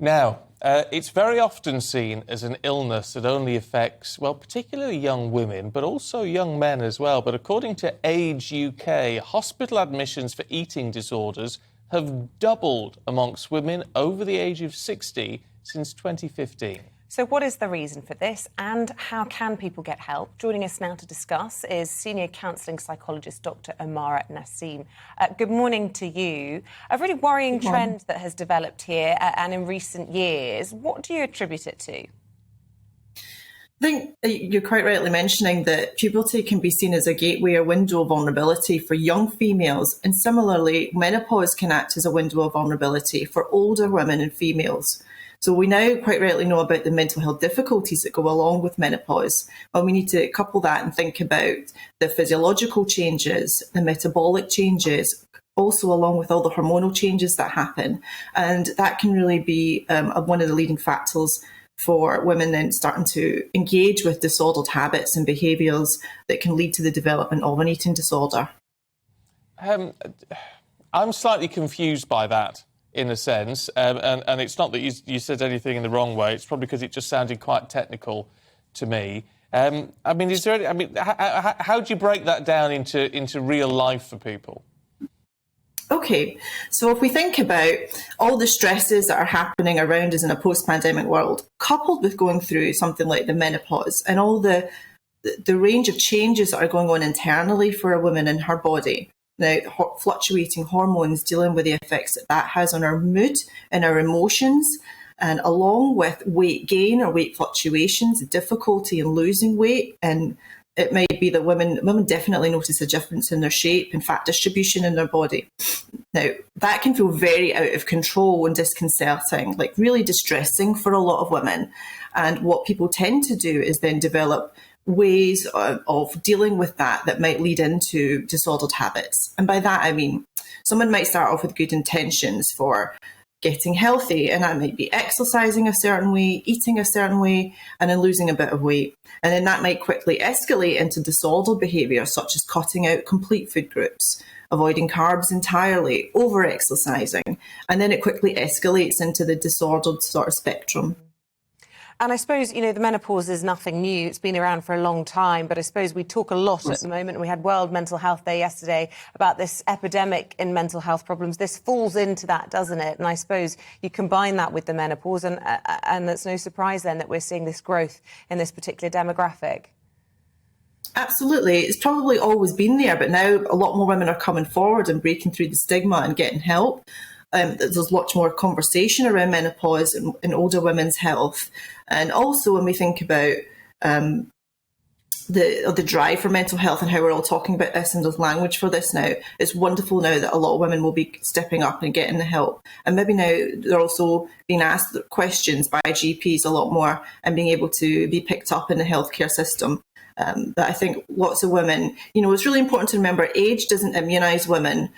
Now, it's very often seen as an illness that only affects, well, particularly young women, but also young men as well. But according to Age UK, hospital admissions for eating disorders have doubled amongst women over the age of 60 since 2015. So what is the reason for this and how can people get help? Joining us now to discuss is Senior Counselling Psychologist Dr. Omara Naseems. Good morning to you. A really worrying trend that has developed here and in recent years. What do you attribute it to? I think you're quite rightly mentioning that puberty can be seen as a gateway or window of vulnerability for young females, and similarly, menopause can act as a window of vulnerability for older women and females. So we now quite rightly know about the mental health difficulties that go along with menopause, but we need to couple that and think about the physiological changes, the metabolic changes, also along with all the hormonal changes that happen. And that can really be one of the leading factors for women then starting to engage with disordered habits and behaviours that can lead to the development of an eating disorder. I'm slightly confused by that, in a sense, and it's not that you said anything in the wrong way. It's probably because it just sounded quite technical to me. I mean, is there? How do you break that down into real life for people? Okay, so if we think about all the stresses that are happening around us in a post-pandemic world, coupled with going through something like the menopause and all the range of changes that are going on internally for a woman in her body. Now, fluctuating hormones, dealing with the effects that has on our mood and our emotions, and along with weight gain or weight fluctuations, difficulty in losing weight, and it may be that women definitely notice a difference in their shape and fat distribution in their body. Now, that can feel very out of control and disconcerting, like really distressing for a lot of women. And what people tend to do is then develop ways of dealing with that might lead into disordered habits. And by that, I mean, someone might start off with good intentions for getting healthy, and that might be exercising a certain way, eating a certain way, and then losing a bit of weight. And then that might quickly escalate into disordered behaviour, such as cutting out complete food groups, avoiding carbs entirely, over-exercising, and then it quickly escalates into the disordered sort of spectrum. And I suppose, you know, the menopause is nothing new. It's been around for a long time, but I suppose we talk a lot at the moment. We had World Mental Health Day yesterday about this epidemic in mental health problems. This falls into that, doesn't it? And I suppose you combine that with the menopause, and it's no surprise then that we're seeing this growth in this particular demographic. Absolutely. It's probably always been there, but now a lot more women are coming forward and breaking through the stigma and getting help. There's much more conversation around menopause and older women's health. And also when we think about the drive for mental health and how we're all talking about this and there's language for this now, it's wonderful now that a lot of women will be stepping up and getting the help. And maybe now they're also being asked questions by GPs a lot more and being able to be picked up in the healthcare system. But I think lots of women, you know, it's really important to remember age doesn't immunise women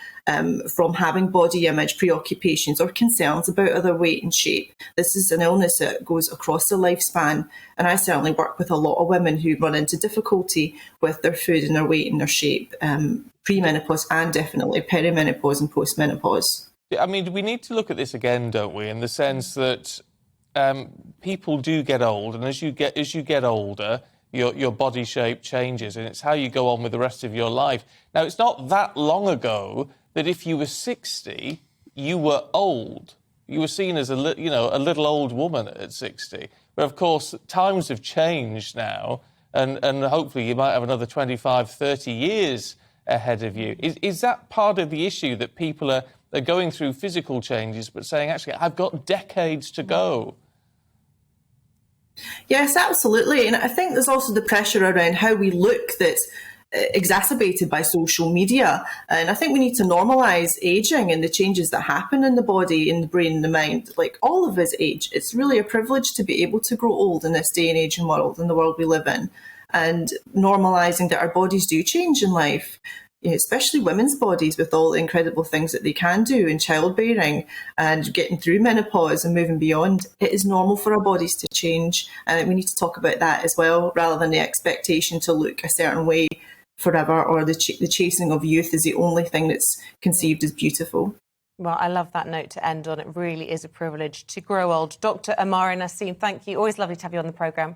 from having body image preoccupations or concerns about other weight and shape. This is an illness that goes across the lifespan. And I certainly work with a lot of women who run into difficulty with their food and their weight and their shape, pre-menopause and definitely perimenopause and post-menopause. I mean, we need to look at this again, don't we, in the sense that people do get old, and as you get older, your body shape changes, and it's how you go on with the rest of your life. Now, it's not that long ago that if you were 60, you were old. You were seen as a little old woman at 60. But of course, times have changed now, and hopefully you might have another 25, 30 years ahead of you. Is that part of the issue, that people are going through physical changes but saying, actually, I've got decades to go? Yes, absolutely. And I think there's also the pressure around how we look that's exacerbated by social media. And I think we need to normalise ageing and the changes that happen in the body, in the brain, in the mind. Like all of us age. It's really a privilege to be able to grow old in this day and age and world, in the world we live in. And normalising that our bodies do change in life. Especially women's bodies, with all the incredible things that they can do in childbearing and getting through menopause and moving beyond. It is normal for our bodies to change, and we need to talk about that as well, rather than the expectation to look a certain way forever, or the chasing of youth is the only thing that's conceived as beautiful. Well, I love that note to end on. It really is a privilege to grow old. Dr. Omara Naseems, thank you. Always lovely to have you on the programme.